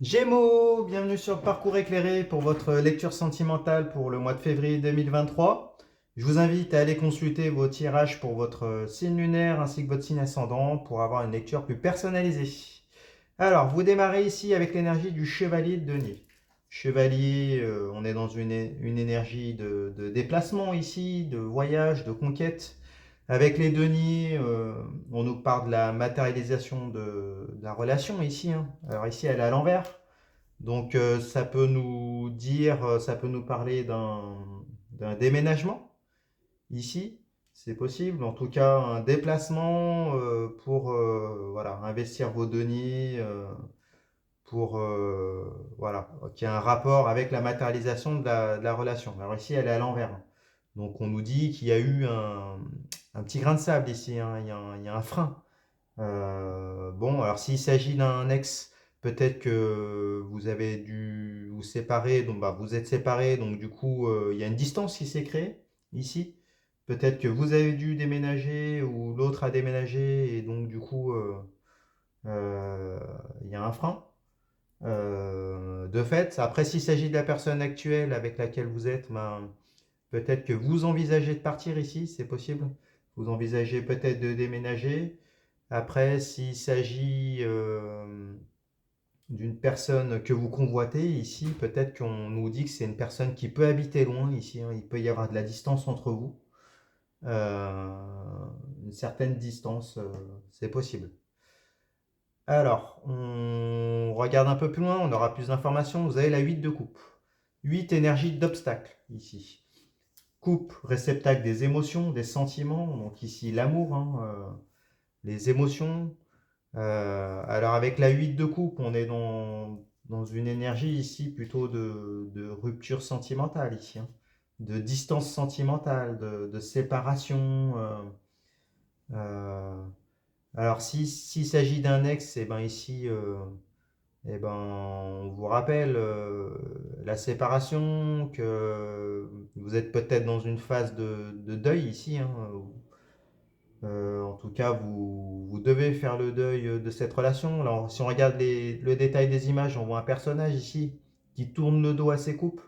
Gémeaux, bienvenue sur le parcours éclairé pour votre lecture sentimentale pour le mois de février 2023. Je vous invite à aller consulter vos tirages pour votre signe lunaire ainsi que votre signe ascendant pour avoir une lecture plus personnalisée. Alors, vous démarrez ici avec l'énergie du chevalier de denier. Chevalier, on est dans une énergie de déplacement ici, de voyage, de conquête. Avec les deniers, on nous parle de la matérialisation de la relation ici, hein. Alors ici, elle est à l'envers. Donc ça peut nous dire, ça peut nous parler d'un déménagement ici, c'est possible. En tout cas, un déplacement pour voilà, investir vos deniers pour voilà, qui a un rapport avec la matérialisation de la relation. Alors ici, elle est à l'envers. Donc on nous dit qu'il y a eu un petit grain de sable ici, hein. Il y a un frein. Bon, alors s'il s'agit d'un ex, peut-être que vous avez dû vous séparer, donc bah, vous êtes séparés, donc du coup, il y a une distance qui s'est créée ici. Peut-être que vous avez dû déménager ou l'autre a déménagé et donc du coup, euh, il y a un frein. De fait, après, s'il s'agit de la personne actuelle avec laquelle vous êtes, ben, peut-être que vous envisagez de partir ici, c'est possible. Vous envisagez peut-être de déménager. Après, s'il s'agit d'une personne que vous convoitez ici, peut-être qu'on nous dit que c'est une personne qui peut habiter loin ici, hein. Il peut y avoir de la distance entre vous. Euh, une certaine distance, c'est possible. Alors, on regarde un peu plus loin, on aura plus d'informations. Vous avez la 8 de coupe. 8 énergie d'obstacle ici. Coupe, réceptacle des émotions, des sentiments. Donc ici, l'amour, hein, les émotions. Alors avec la 8 de coupe, on est dans une énergie ici plutôt de rupture sentimentale ici, hein. De distance sentimentale, de séparation. Euh, alors s'il s'agit d'un ex, et ben ici, eh ben, on vous rappelle la séparation, que vous êtes peut-être dans une phase de deuil ici, hein. En tout cas, vous devez faire le deuil de cette relation. Alors, si on regarde le détail des images, on voit un personnage ici qui tourne le dos à ses coupes,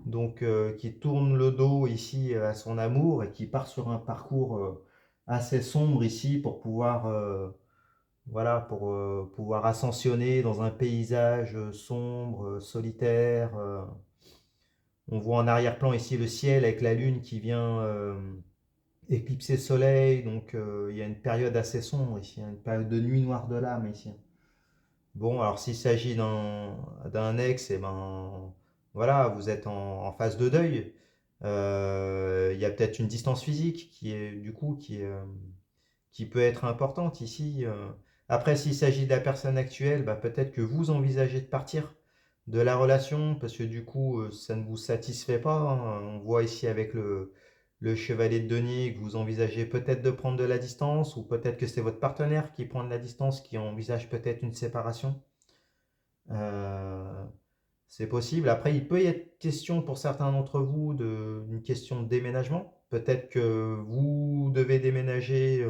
donc qui tourne le dos ici à son amour et qui part sur un parcours assez sombre ici pour pouvoir voilà, pour pouvoir ascensionner dans un paysage sombre, solitaire. On voit en arrière-plan ici le ciel avec la lune qui vient éclipser le soleil. Donc il y a une période assez sombre ici, hein, une période de nuit noire de l'âme ici. Bon, alors s'il s'agit d'un ex, et ben voilà, vous êtes en phase de deuil. Il y a peut-être une distance physique qui est du coup qui peut être importante ici. Après, s'il s'agit de la personne actuelle, bah, peut-être que vous envisagez de partir de la relation parce que du coup, ça ne vous satisfait pas, hein. On voit ici avec le chevalier de denier que vous envisagez peut-être de prendre de la distance ou peut-être que c'est votre partenaire qui prend de la distance, qui envisage peut-être une séparation. Euh, c'est possible. Après, il peut y être question pour certains d'entre vous d'une question de déménagement. Peut-être que vous devez déménager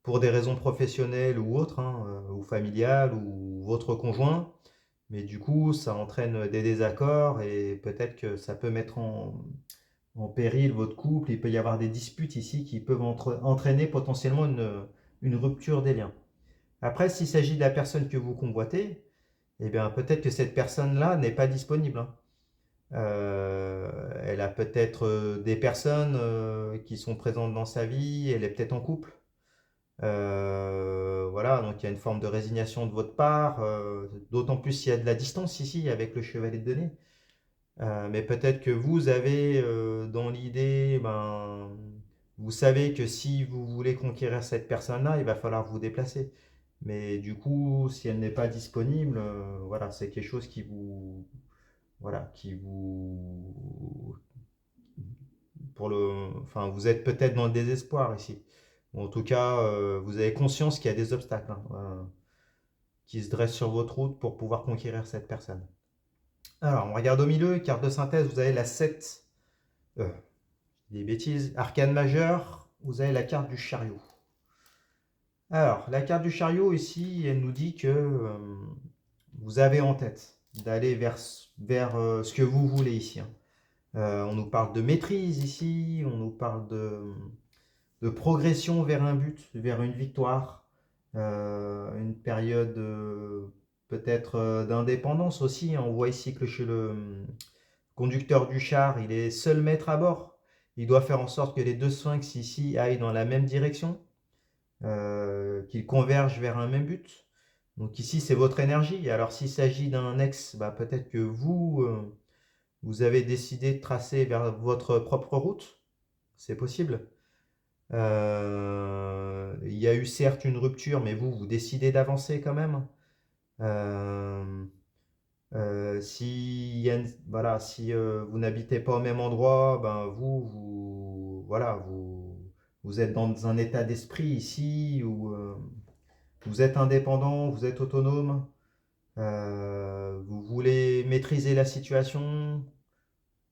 pour des raisons professionnelles ou autres, hein, ou familiales, ou votre conjoint. Mais du coup, ça entraîne des désaccords et peut-être que ça peut mettre en péril votre couple. Il peut y avoir des disputes ici qui peuvent entraîner potentiellement une rupture des liens. Après, s'il s'agit de la personne que vous convoitez, eh bien peut-être que cette personne-là n'est pas disponible, hein. Elle a peut-être des personnes qui sont présentes dans sa vie, elle est peut-être en couple. Voilà, donc il y a une forme de résignation de votre part, d'autant plus s'il y a de la distance ici avec le chevalet de données. Mais peut-être que vous avez dans l'idée, ben, vous savez que si vous voulez conquérir cette personne-là, il va falloir vous déplacer. Mais du coup, si elle n'est pas disponible, voilà, c'est quelque chose voilà, enfin, vous êtes peut-être dans le désespoir ici. Ou en tout cas, vous avez conscience qu'il y a des obstacles, hein, qui se dressent sur votre route pour pouvoir conquérir cette personne. Alors, on regarde au milieu, carte de synthèse, vous avez la 7, des bêtises, arcane majeur, vous avez la carte du chariot. Alors, la carte du chariot ici, elle nous dit que vous avez en tête d'aller vers ce que vous voulez ici, hein. On nous parle de maîtrise ici, on nous parle de progression vers un but, vers une victoire, une période peut-être d'indépendance aussi, hein. On voit ici que chez le conducteur du char, il est seul maître à bord. Il doit faire en sorte que les deux sphinx ici aillent dans la même direction, qu'ils convergent vers un même but. Donc ici, c'est votre énergie. Alors s'il s'agit d'un ex, bah, peut-être que vous avez décidé de tracer vers votre propre route. C'est possible. Il y a eu certes une rupture, mais vous décidez d'avancer quand même. Euh, si, voilà, si vous n'habitez pas au même endroit, ben voilà, vous êtes dans un état d'esprit ici où vous êtes indépendant, vous êtes autonome, vous voulez maîtriser la situation,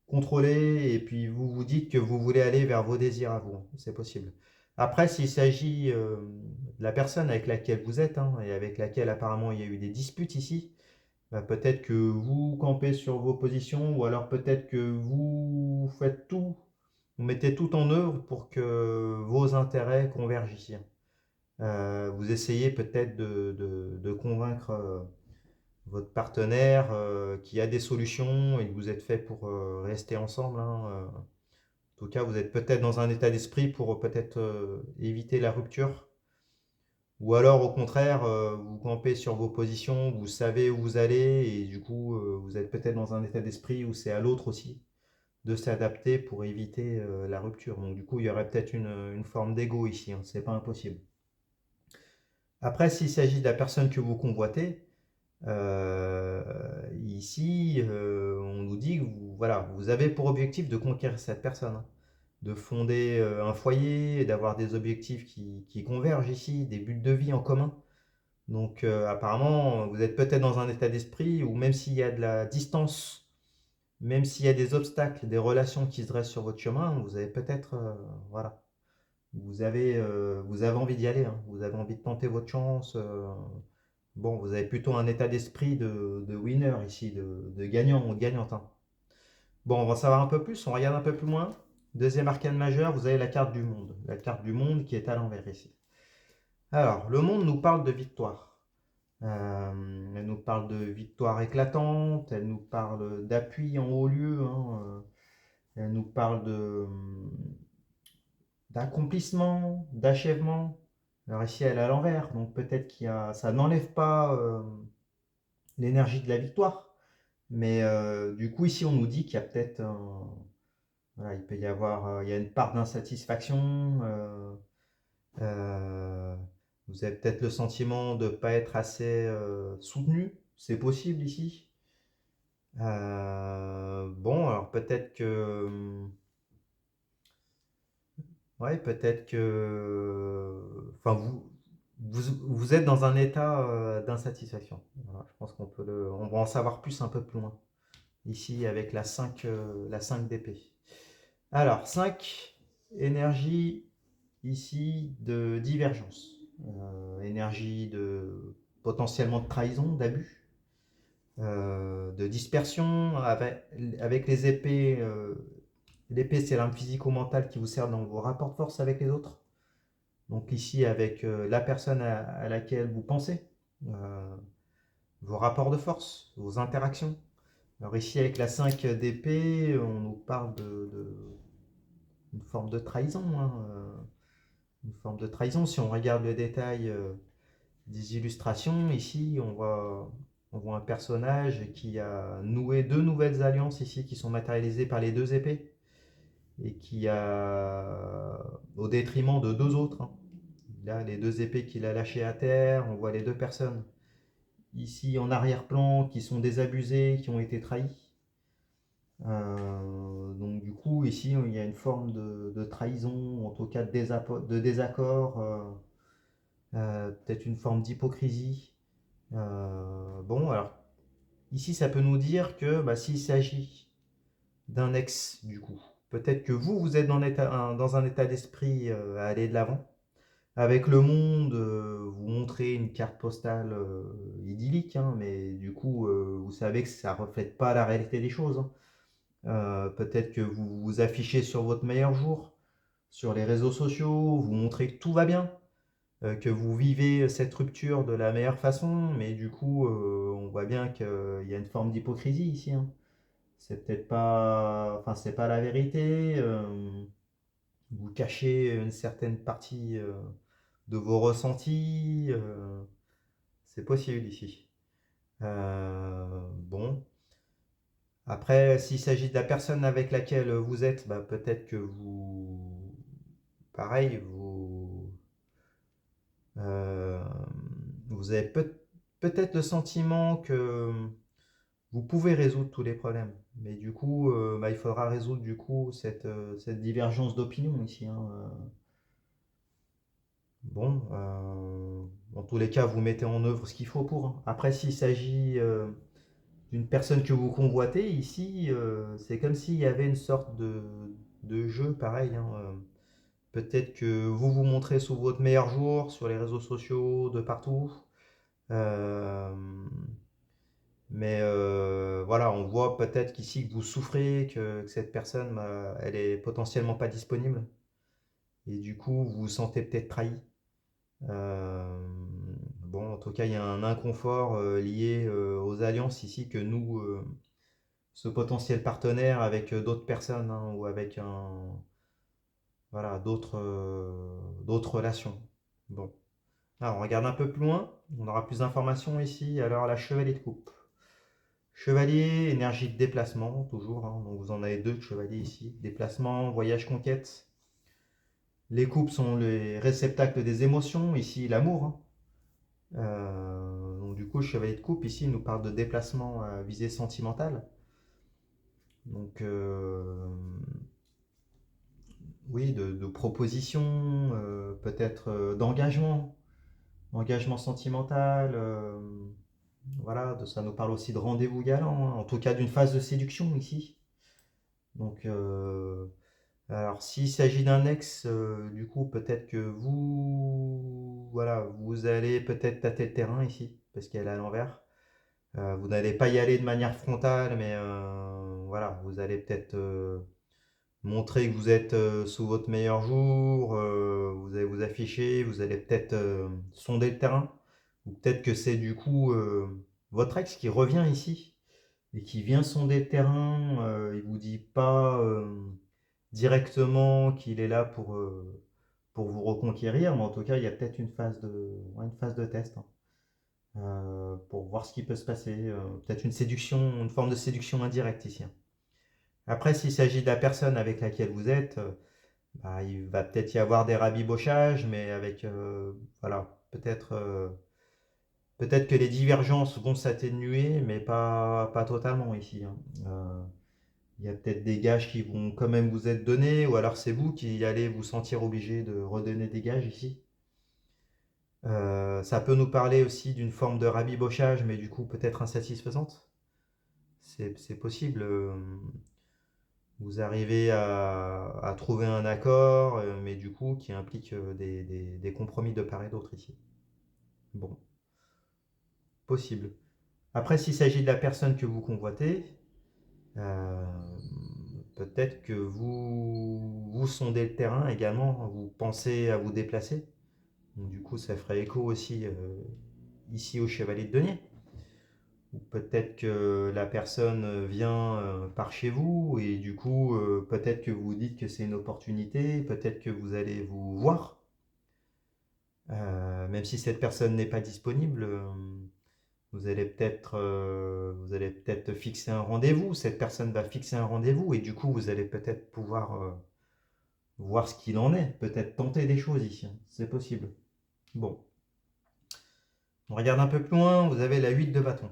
contrôler, et puis vous vous dites que vous voulez aller vers vos désirs à vous. C'est possible. Après, s'il s'agit de la personne avec laquelle vous êtes, hein, et avec laquelle apparemment il y a eu des disputes ici, bah, peut-être que vous campez sur vos positions, ou alors peut-être que vous faites tout, vous mettez tout en œuvre pour que vos intérêts convergent ici. Vous essayez peut-être de convaincre votre partenaire qui a des solutions et que vous êtes fait pour rester ensemble, hein. En tout cas, vous êtes peut-être dans un état d'esprit pour peut-être éviter la rupture. Ou alors, au contraire, vous campez sur vos positions, vous savez où vous allez, et du coup, vous êtes peut-être dans un état d'esprit où c'est à l'autre aussi de s'adapter pour éviter la rupture. Donc, du coup, il y aurait peut-être une forme d'ego ici, hein, c'est pas impossible. Après, s'il s'agit de la personne que vous convoitez, ici, on nous dit que voilà, vous avez pour objectif de conquérir cette personne, hein, de fonder un foyer, d'avoir des objectifs qui convergent ici, des buts de vie en commun. Donc apparemment, vous êtes peut-être dans un état d'esprit où même s'il y a de la distance, même s'il y a des obstacles, des relations qui se dressent sur votre chemin, vous avez peut-être, voilà, vous avez envie d'y aller, hein. Vous avez envie de tenter votre chance. Bon, vous avez plutôt un état d'esprit de winner ici, de gagnant ou de gagnante, hein. Bon, on va en savoir un peu plus, on regarde un peu plus loin. Deuxième arcane majeur, vous avez la carte du monde. La carte du monde qui est à l'envers ici. Alors, le monde nous parle de victoire. Elle nous parle de victoire éclatante, elle nous parle d'appui en haut lieu, hein, elle nous parle d'accomplissement, d'achèvement. Alors ici, elle est à l'envers, donc peut-être ça n'enlève pas l'énergie de la victoire, mais du coup ici on nous dit qu'il y a peut-être voilà, il peut y avoir il y a une part d'insatisfaction. Euh, vous avez peut-être le sentiment de ne pas être assez soutenu, c'est possible ici. Bon, alors peut-être que, ouais, peut-être que, enfin, vous êtes dans un état d'insatisfaction. Voilà, je pense on va en savoir plus un peu plus loin. Ici, avec la 5 d'épée. Alors, 5, énergie, ici, de divergence. Énergie potentiellement de trahison, d'abus, de dispersion, avec les épées. L'épée, c'est l'arme physico-mentale qui vous sert dans vos rapports de force avec les autres. Donc ici, avec la personne à laquelle vous pensez, euh, vos rapports de force, vos interactions. Alors ici, avec la 5 d'épée, on nous parle une forme de trahison, hein, une forme de trahison. Si on regarde le détail des illustrations, ici, on voit un personnage qui a noué deux nouvelles alliances ici, qui sont matérialisées par les deux épées, et qui a, au détriment de deux autres, hein. Là, les deux épées qu'il a lâchées à terre, on voit les deux personnes ici en arrière-plan qui sont désabusées, qui ont été trahies. Donc du coup, ici, il y a une forme de trahison, en tout cas de désaccord, peut-être une forme d'hypocrisie. Bon, alors, ici, ça peut nous dire que bah, s'il s'agit d'un ex, du coup, peut-être que vous êtes dans un état d'esprit à aller de l'avant. Avec le monde, vous montrez une carte postale idyllique, hein, mais du coup, vous savez que ça reflète pas la réalité des choses, hein. Peut-être que vous vous affichez sur votre meilleur jour, sur les réseaux sociaux, vous montrez que tout va bien, que vous vivez cette rupture de la meilleure façon, mais du coup, on voit bien qu'il y a une forme d'hypocrisie ici, hein. C'est peut-être pas, enfin, c'est pas la vérité. Vous cachez une certaine partie de vos ressentis. C'est possible ici. Bon. Après, s'il s'agit de la personne avec laquelle vous êtes, bah, peut-être que vous, pareil, euh, vous avez peut-être le sentiment que vous pouvez résoudre tous les problèmes. Mais du coup, bah, il faudra résoudre du coup cette divergence d'opinion ici, hein. Bon, dans tous les cas, vous mettez en œuvre ce qu'il faut pour, hein. Après, s'il s'agit d'une personne que vous convoitez, ici, c'est comme s'il y avait une sorte de jeu pareil, hein. Peut-être que vous vous montrez sous votre meilleur jour, sur les réseaux sociaux, de partout. Euh, mais voilà, on voit peut-être qu'ici que vous souffrez, que cette personne, bah, elle est potentiellement pas disponible. Et du coup, vous vous sentez peut-être trahi. Euh, bon, en tout cas, il y a un inconfort lié aux alliances ici que nous, ce potentiel partenaire avec d'autres personnes, hein, ou avec voilà, d'autres relations. Bon. Alors, on regarde un peu plus loin. On aura plus d'informations ici. Alors, la chevalier de coupe. Chevalier, énergie de déplacement, toujours, hein. Donc, vous en avez deux de chevaliers ici. Déplacement, voyage, conquête. Les coupes sont les réceptacles des émotions. Ici, l'amour, hein. Donc, du coup, le chevalier de coupe, ici, il nous parle de déplacement à visée sentimentale. Donc, oui, de propositions, peut-être d'engagement, engagement sentimental. Voilà, ça nous parle aussi de rendez-vous galant, hein, en tout cas d'une phase de séduction ici. Donc, alors s'il s'agit d'un ex, du coup, peut-être que vous, voilà, vous allez peut-être tâter le terrain ici, parce qu'elle est à l'envers. Vous n'allez pas y aller de manière frontale, mais voilà, vous allez peut-être montrer que vous êtes sous votre meilleur jour, vous allez vous afficher, vous allez peut-être sonder le terrain, ou peut-être que c'est du coup votre ex qui revient ici et qui vient sonder le terrain. Il vous dit pas directement qu'il est là pour vous reconquérir, mais en tout cas, il y a peut-être ouais, une phase de test, hein, pour voir ce qui peut se passer. Peut-être une séduction, une forme de séduction indirecte ici, hein. Après, s'il s'agit de la personne avec laquelle vous êtes, bah, il va peut-être y avoir des rabibochages, mais avec, voilà, peut-être que les divergences vont s'atténuer, mais pas totalement ici, hein. Euh, il y a peut-être des gages qui vont quand même vous être donnés, ou alors c'est vous qui allez vous sentir obligé de redonner des gages ici. Ça peut nous parler aussi d'une forme de rabibochage, mais du coup peut-être insatisfaisante. C'est possible. Vous arrivez à trouver un accord, mais du coup qui implique des compromis de part et d'autre ici. Bon, possible. Après, s'il s'agit de la personne que vous convoitez, euh, peut-être que vous sondez le terrain également, vous pensez à vous déplacer. Donc, du coup, ça ferait écho aussi ici au chevalier de denier. Ou peut-être que la personne vient par chez vous et du coup, peut-être que vous dites que c'est une opportunité, peut-être que vous allez vous voir. Même si cette personne n'est pas disponible, vous allez peut-être fixer un rendez-vous. Cette personne va fixer un rendez-vous et du coup, vous allez peut-être pouvoir voir ce qu'il en est. Peut-être tenter des choses ici, hein. C'est possible. Bon, on regarde un peu plus loin. Vous avez la 8 de bâton.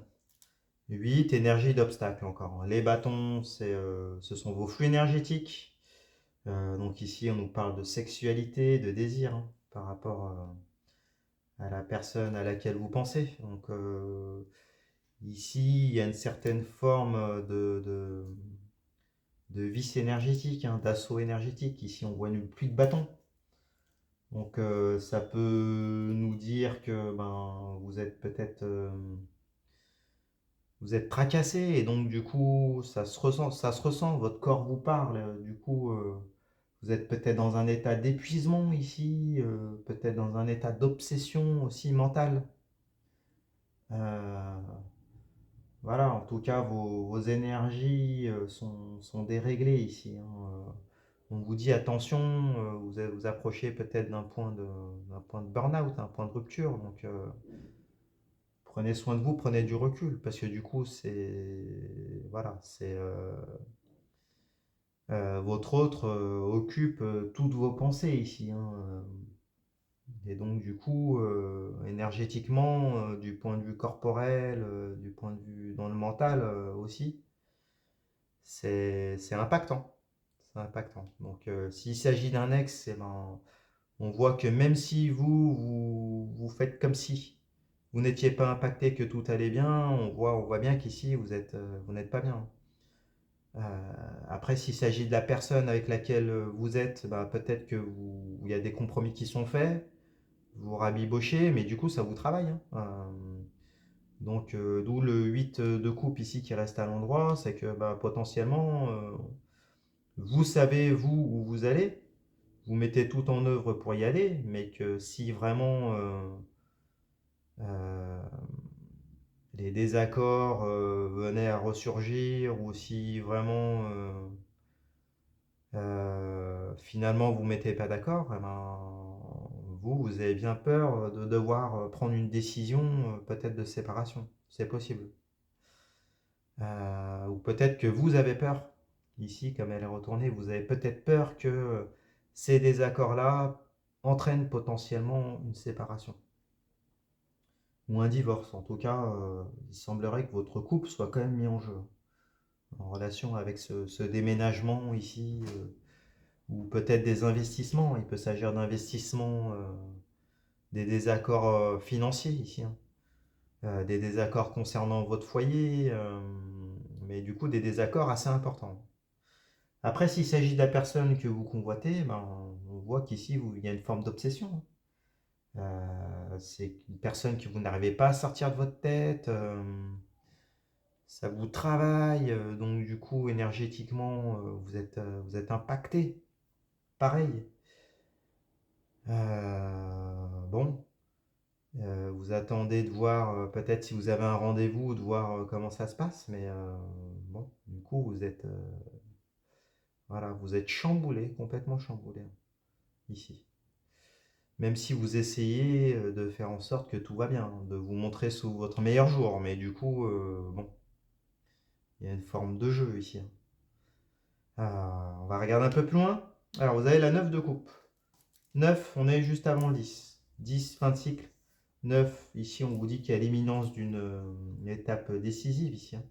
8, énergie d'obstacle encore. Les bâtons, ce sont vos flux énergétiques. Donc ici, on nous parle de sexualité, de désir, hein, par rapport à la personne à laquelle vous pensez. Donc ici, il y a une certaine forme de vice énergétique, hein, d'assaut énergétique. Ici, on voit une pluie de bâtons. Donc ça peut nous dire que ben, vous êtes peut-être vous êtes tracassé et donc du coup, ça se ressent, votre corps vous parle. Du coup, vous êtes peut-être dans un état d'épuisement ici, peut-être dans un état d'obsession aussi mentale. Euh, voilà, en tout cas, vos énergies sont déréglées ici, hein. On vous dit attention, vous approchez peut-être d'un point de burn-out, un point de rupture. Donc, prenez soin de vous, prenez du recul, parce que du coup, voilà, votre autre occupe toutes vos pensées ici, hein. Et donc, du coup, énergétiquement, du point de vue corporel, du point de vue dans le mental aussi, c'est impactant. C'est impactant. Donc, s'il s'agit d'un ex, eh ben, on voit que même si vous faites comme si vous n'étiez pas impacté, que tout allait bien, on voit bien qu'ici, vous n'êtes pas bien. Euh, Après, s'il s'agit de la personne avec laquelle vous êtes, bah, peut-être il y a des compromis qui sont faits, vous rabibochez, mais du coup, ça vous travaille, hein. Donc, d'où le 8 de coupe ici qui reste à l'endroit, c'est que bah, potentiellement, vous savez, vous, où vous allez, vous mettez tout en œuvre pour y aller, mais que si vraiment euh, les désaccords venaient à ressurgir, ou si vraiment finalement vous ne mettez pas d'accord, eh ben, vous avez bien peur de devoir prendre une décision peut-être de séparation. C'est possible. Ou peut-être que vous avez peur. Ici, comme elle est retournée, vous avez peut-être peur que ces désaccords-là entraînent potentiellement une séparation ou un divorce. En tout cas, il semblerait que votre couple soit quand même mis en jeu en relation avec ce déménagement ici, ou peut-être des investissements. Il peut s'agir d'investissements, des désaccords financiers ici, hein. Des désaccords concernant votre foyer, mais du coup des désaccords assez importants. Après, s'il s'agit de la personne que vous convoitez, ben, on voit qu'ici il y a une forme d'obsession. C'est une personne que vous n'arrivez pas à sortir de votre tête. Ça vous travaille, donc du coup énergétiquement vous êtes impacté. Pareil. Bon, vous attendez de voir peut-être si vous avez un rendez-vous, de voir comment ça se passe, mais bon, du coup voilà, vous êtes chamboulé, complètement chamboulé ici. Même si vous essayez de faire en sorte que tout va bien, de vous montrer sous votre meilleur jour, mais du coup, bon, il y a une forme de jeu ici, hein. On va regarder un peu plus loin. Alors, vous avez la 9 de coupe. 9, on est juste avant le 10. 10, fin de cycle. 9, ici, on vous dit qu'il y a l'imminence d'une étape décisive ici, hein.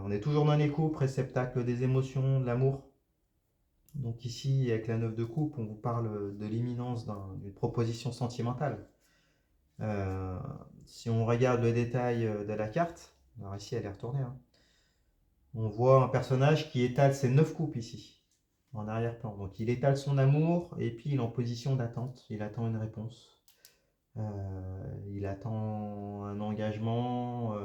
On est toujours dans les coupes, réceptacle des émotions, de l'amour. Donc ici, avec la 9 de coupe, on vous parle de l'imminence d'une proposition sentimentale. Euh, Si on regarde le détail de la carte, alors ici elle est retournée, hein, on voit un personnage qui étale ses 9 coupes ici, en arrière-plan. Donc il étale son amour et puis il est en position d'attente, il attend une réponse. Il attend un engagement.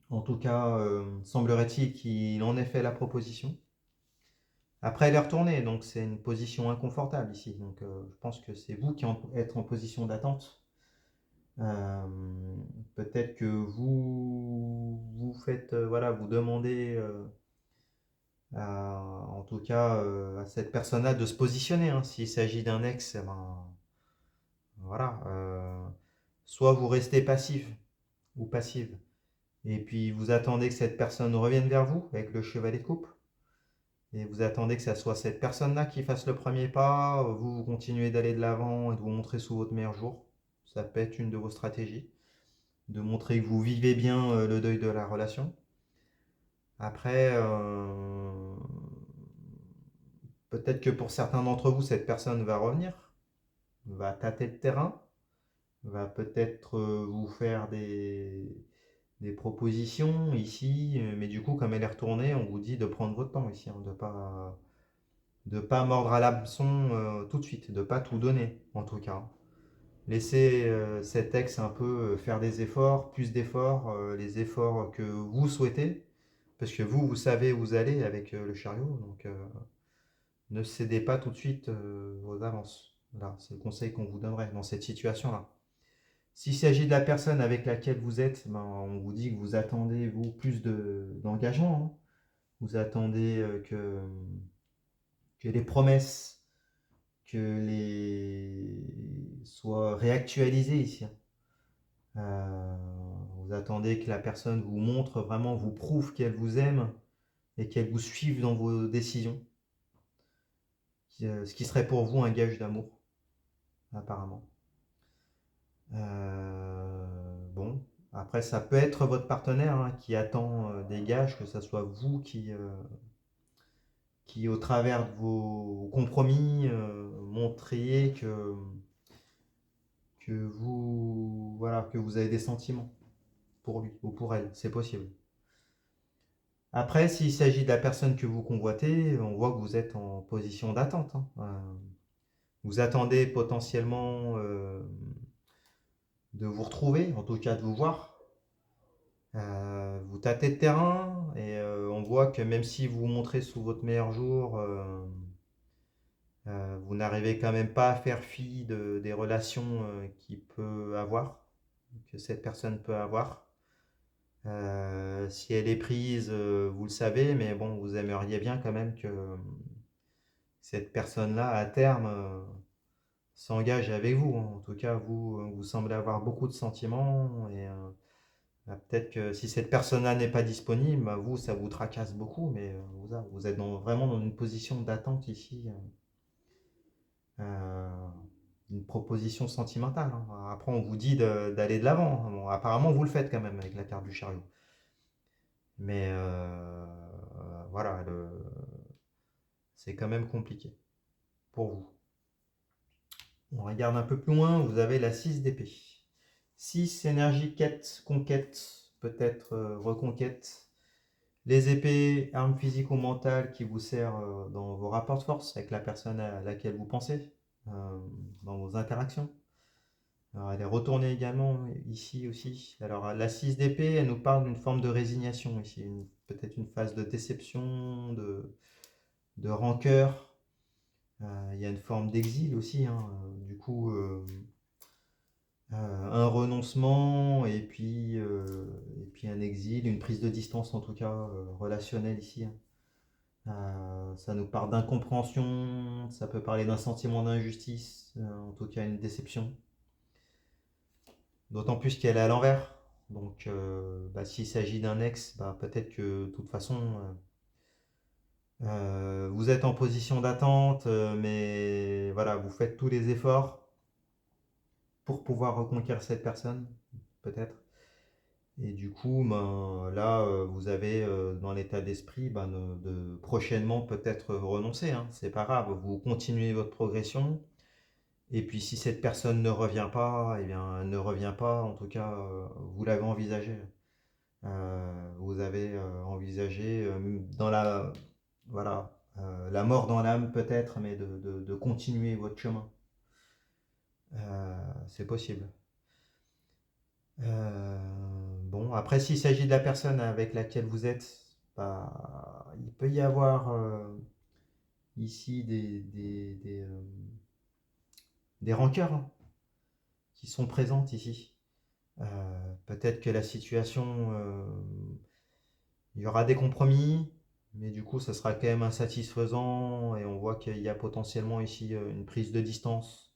En tout cas, semblerait-il qu'il en ait fait la proposition. Après, elle est retournée, donc c'est une position inconfortable ici. Donc je pense que c'est vous qui êtes en position d'attente. Euh, Peut-être que vous faites, voilà, vous demandez en tout cas à cette personne-là de se positionner, hein. S'il s'agit d'un ex, eh ben, voilà, soit vous restez passif ou passive, et puis vous attendez que cette personne revienne vers vous avec le chevalet de coupe, et vous attendez que ça soit cette personne-là qui fasse le premier pas, vous continuez d'aller de l'avant et de vous montrer sous votre meilleur jour. Ça peut être une de vos stratégies, de montrer que vous vivez bien le deuil de la relation. Après, peut-être que pour certains d'entre vous, cette personne va revenir, va tâter le terrain, va peut-être vous faire des propositions ici, mais du coup, comme elle est retournée, on vous dit de prendre votre temps ici, hein, de pas mordre à l'hameçon tout de suite, de pas tout donner, en tout cas. Laissez cet ex un peu faire des efforts, plus d'efforts, les efforts que vous souhaitez, parce que vous savez où vous allez avec le chariot, donc ne cédez pas tout de suite aux avances. Là, c'est le conseil qu'on vous donnerait dans cette situation-là. S'il s'agit de la personne avec laquelle vous êtes, ben, on vous dit que vous attendez, vous, plus d'engagement, hein. Vous attendez que les promesses, que les soient réactualisées ici, hein. Euh, Vous attendez que la personne vous montre vraiment, vous prouve qu'elle vous aime et qu'elle vous suive dans vos décisions. Ce qui serait pour vous un gage d'amour, apparemment. Bon, après, ça peut être votre partenaire hein, qui attend des gages, que ce soit vous qui, au travers de vos compromis, montriez que vous, voilà, que vous avez des sentiments pour lui ou pour elle. C'est possible. Après, s'il s'agit de la personne que vous convoitez, on voit que vous êtes en position d'attente, hein. Vous attendez potentiellement de vous retrouver, en tout cas de vous voir. Vous tâtez le terrain et on voit que même si vous vous montrez sous votre meilleur jour, vous n'arrivez quand même pas à faire fi des relations qu'il peut avoir, que cette personne peut avoir. Si elle est prise, vous le savez, mais bon, vous aimeriez bien quand même que cette personne-là, à terme, s'engage avec vous, hein. En tout cas, vous semblez avoir beaucoup de sentiments et bah, peut-être que si cette personne-là n'est pas disponible, bah, vous, ça vous tracasse beaucoup, mais vous êtes vraiment dans une position d'attente ici, euh, une proposition sentimentale, hein. Après, on vous dit d'aller de l'avant, hein. Bon, apparemment, vous le faites quand même avec la carte du chariot. Mais voilà, c'est quand même compliqué pour vous. On regarde un peu plus loin, vous avez la 6 d'épée. 6, énergie, quête, conquête, peut-être reconquête. Les épées, armes physiques ou mentales qui vous servent dans vos rapports de force avec la personne à laquelle vous pensez, euh, dans vos interactions. Alors, elle est retournée également ici aussi. Alors la 6 d'épée, elle nous parle d'une forme de résignation ici, peut-être une phase de déception, de rancœur. Il y a une forme d'exil aussi, hein. Du coup, un renoncement et puis un exil, une prise de distance en tout cas relationnelle ici, hein. Ça nous parle d'incompréhension, ça peut parler d'un sentiment d'injustice, en tout cas une déception. D'autant plus qu'elle est à l'envers. Donc bah, s'il s'agit d'un ex, bah, peut-être que de toute façon vous êtes en position d'attente, mais voilà, vous faites tous les efforts pour pouvoir reconquérir cette personne, peut-être. Et du coup, ben, là, vous avez dans l'état d'esprit ben, de prochainement peut-être renoncer, hein. C'est pas grave, vous continuez votre progression. Et puis si cette personne ne revient pas, eh bien, elle ne revient pas. En tout cas, vous l'avez envisagé. Vous avez envisagé dans voilà, la mort dans l'âme peut-être, mais de continuer votre chemin. C'est possible. Bon, après, s'il s'agit de la personne avec laquelle vous êtes, bah, il peut y avoir ici des rancœurs hein, qui sont présentes ici. Peut-être que la situation, il y aura des compromis, mais du coup, ça sera quand même insatisfaisant et on voit qu'il y a potentiellement ici une prise de distance,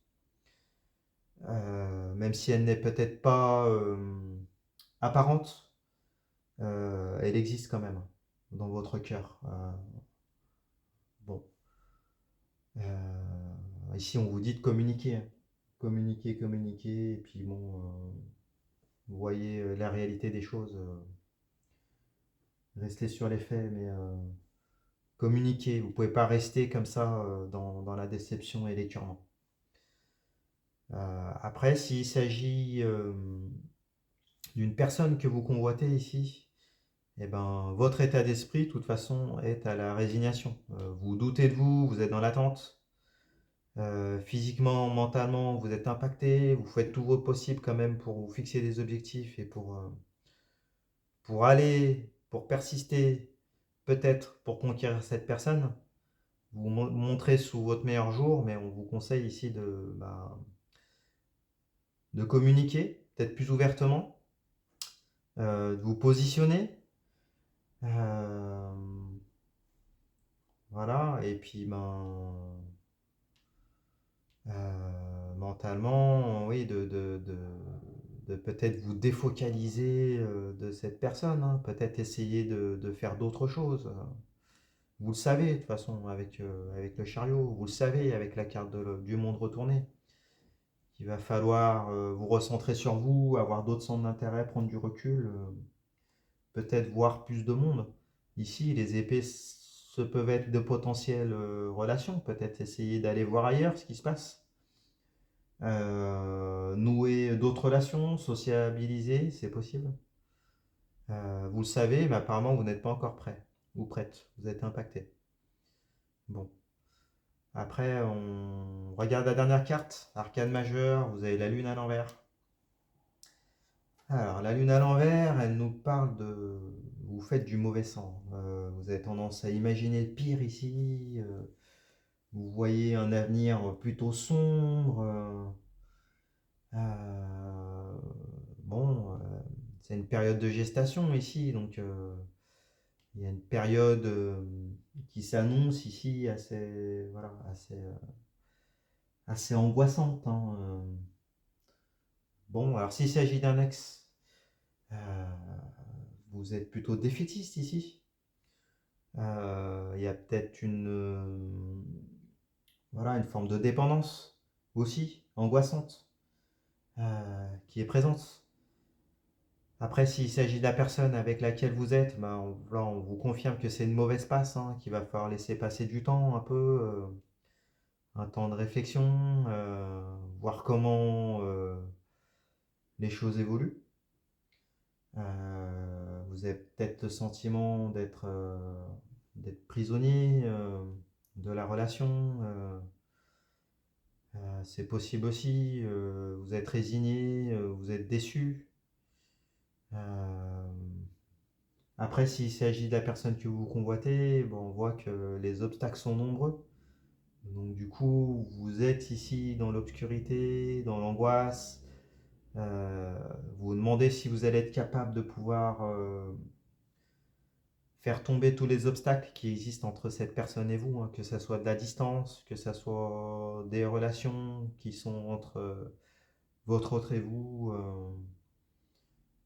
même si elle n'est peut-être pas apparente. Elle existe quand même dans votre cœur. Bon, ici on vous dit de communiquer, hein. Communiquer, communiquer, et puis bon, vous voyez la réalité des choses, restez sur les faits, mais communiquer. Vous ne pouvez pas rester comme ça dans la déception et l'écœurement. Après, s'il s'agit d'une personne que vous convoitez ici, eh ben, votre état d'esprit, de toute façon, est à la résignation. Vous doutez de vous, vous êtes dans l'attente. Physiquement, mentalement, vous êtes impacté, vous faites tout votre possible quand même pour vous fixer des objectifs et pour aller, pour persister, peut-être pour conquérir cette personne. Vous montrez sous votre meilleur jour, mais on vous conseille ici de communiquer, peut-être plus ouvertement, de vous positionner. euh, voilà, et puis mentalement, oui, de peut-être vous défocaliser de cette personne, hein. Peut-être essayer de faire d'autres choses. Vous le savez de toute façon avec le chariot, vous le savez avec la carte du monde retourné. Il va falloir vous recentrer sur vous, avoir d'autres centres d'intérêt, prendre du recul, peut-être voir plus de monde. Ici, les épées se peuvent être de potentielles relations, peut-être essayer d'aller voir ailleurs ce qui se passe. Nouer d'autres relations, sociabiliser, c'est possible. Vous le savez, mais apparemment vous n'êtes pas encore prêt ou prête, vous êtes impacté. Bon. Après, on regarde la dernière carte, arcane majeur, vous avez la lune à l'envers. Alors, la lune à l'envers, elle nous parle de... Vous faites du mauvais sang. Vous avez tendance à imaginer le pire ici. Vous voyez un avenir plutôt sombre. Euh, bon, c'est une période de gestation ici, donc il y a une période qui s'annonce ici assez, voilà, assez angoissante, hein. Bon, alors s'il s'agit d'un ex, euh, vous êtes plutôt défaitiste ici. Il y a peut-être voilà, une forme de dépendance aussi, angoissante, qui est présente. Après, s'il s'agit de la personne avec laquelle vous êtes, là, on vous confirme que c'est une mauvaise passe, hein, qu'il va falloir laisser passer du temps un peu, un temps de réflexion, voir comment les choses évoluent. Vous avez peut-être le sentiment d'être prisonnier de la relation. C'est possible aussi. Vous êtes résigné, vous êtes déçu. Euh, Après, s'il s'agit de la personne que vous convoitez, bon, on voit que les obstacles sont nombreux. Donc du coup, vous êtes ici dans l'obscurité, dans l'angoisse. Euh, vous vous demandez si vous allez être capable de pouvoir faire tomber tous les obstacles qui existent entre cette personne et vous, hein, que ce soit de la distance, que ce soit des relations qui sont entre votre autre et vous.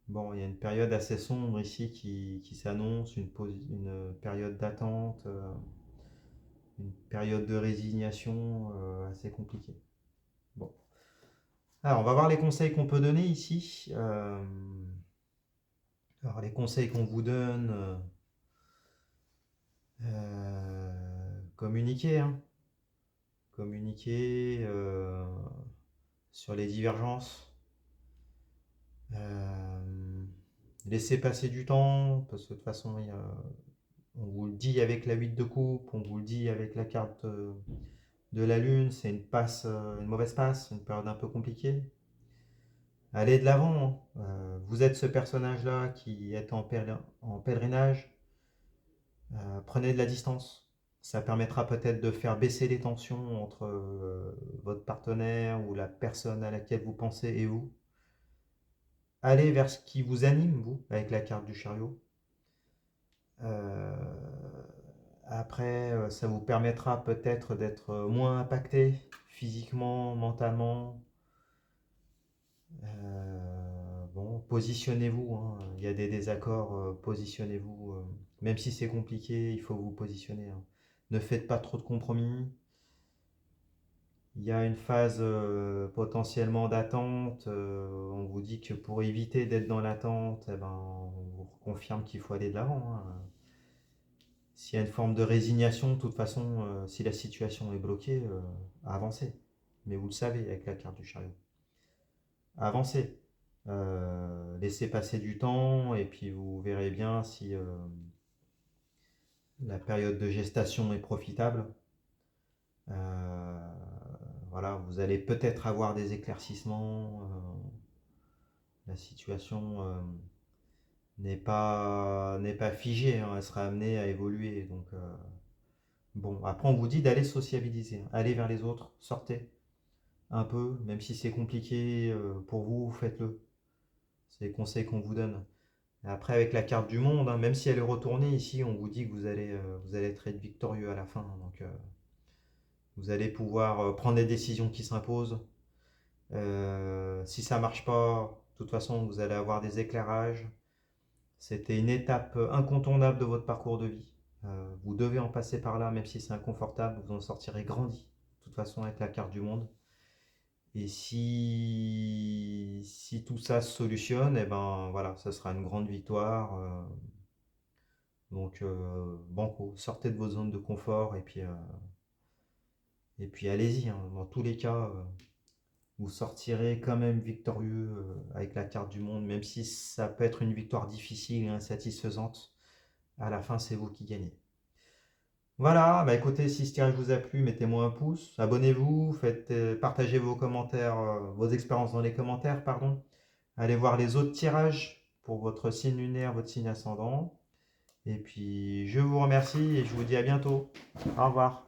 Bon, il y a une période assez sombre ici qui s'annonce, une période d'attente, une période de résignation assez compliquée. Bon. Alors, on va voir les conseils qu'on peut donner ici. Alors, les conseils qu'on vous donne, communiquer, hein. Communiquer sur les divergences. Euh, Laisser passer du temps, parce que de toute façon, on vous le dit avec la 8 de coupe, on vous le dit avec la carte de la lune, c'est une mauvaise passe, une période un peu compliquée. Allez de l'avant, hein. Vous êtes ce personnage-là qui est en pèlerinage. Prenez de la distance. Ça permettra peut-être de faire baisser les tensions entre votre partenaire ou la personne à laquelle vous pensez et vous. Allez vers ce qui vous anime, vous, avec la carte du chariot. Euh, Après, ça vous permettra peut-être d'être moins impacté physiquement, mentalement. Bon, positionnez-vous, hein. Il y a des désaccords, positionnez-vous. Même si c'est compliqué, il faut vous positionner, hein. Ne faites pas trop de compromis. Il y a une phase potentiellement d'attente. On vous dit que pour éviter d'être dans l'attente, eh ben, on vous confirme qu'il faut aller de l'avant, hein. S'il y a une forme de résignation, de toute façon, si la situation est bloquée, avancez. Mais vous le savez avec la carte du chariot. Avancez. Laissez passer du temps et puis vous verrez bien si la période de gestation est profitable. Euh, voilà, vous allez peut-être avoir des éclaircissements. La situation n'est pas figée, hein, elle sera amenée à évoluer. Donc, bon, après, on vous dit d'aller sociabiliser, hein, aller vers les autres, sortez un peu, même si c'est compliqué pour vous, faites-le. C'est les conseils qu'on vous donne. Et après, avec la carte du monde, hein, même si elle est retournée ici, on vous dit que vous allez être victorieux à la fin. Donc, vous allez pouvoir prendre des décisions qui s'imposent. Si ça marche pas, de toute façon, vous allez avoir des éclairages. C'était une étape incontournable de votre parcours de vie. Vous devez en passer par là, même si c'est inconfortable, vous en sortirez grandi, de toute façon, avec la carte du monde. Et si tout ça se solutionne, et ben voilà, ça sera une grande victoire. Donc, banco, sortez de votre zone de confort et puis allez-y, hein. Dans tous les cas, vous sortirez quand même victorieux avec la carte du monde, même si ça peut être une victoire difficile et insatisfaisante. À la fin, c'est vous qui gagnez. Voilà, bah écoutez, si ce tirage vous a plu, mettez-moi un pouce, abonnez-vous, partagez vos commentaires, vos expériences dans les commentaires, pardon. Allez voir les autres tirages pour votre signe lunaire, votre signe ascendant. Et puis, je vous remercie et je vous dis à bientôt. Au revoir.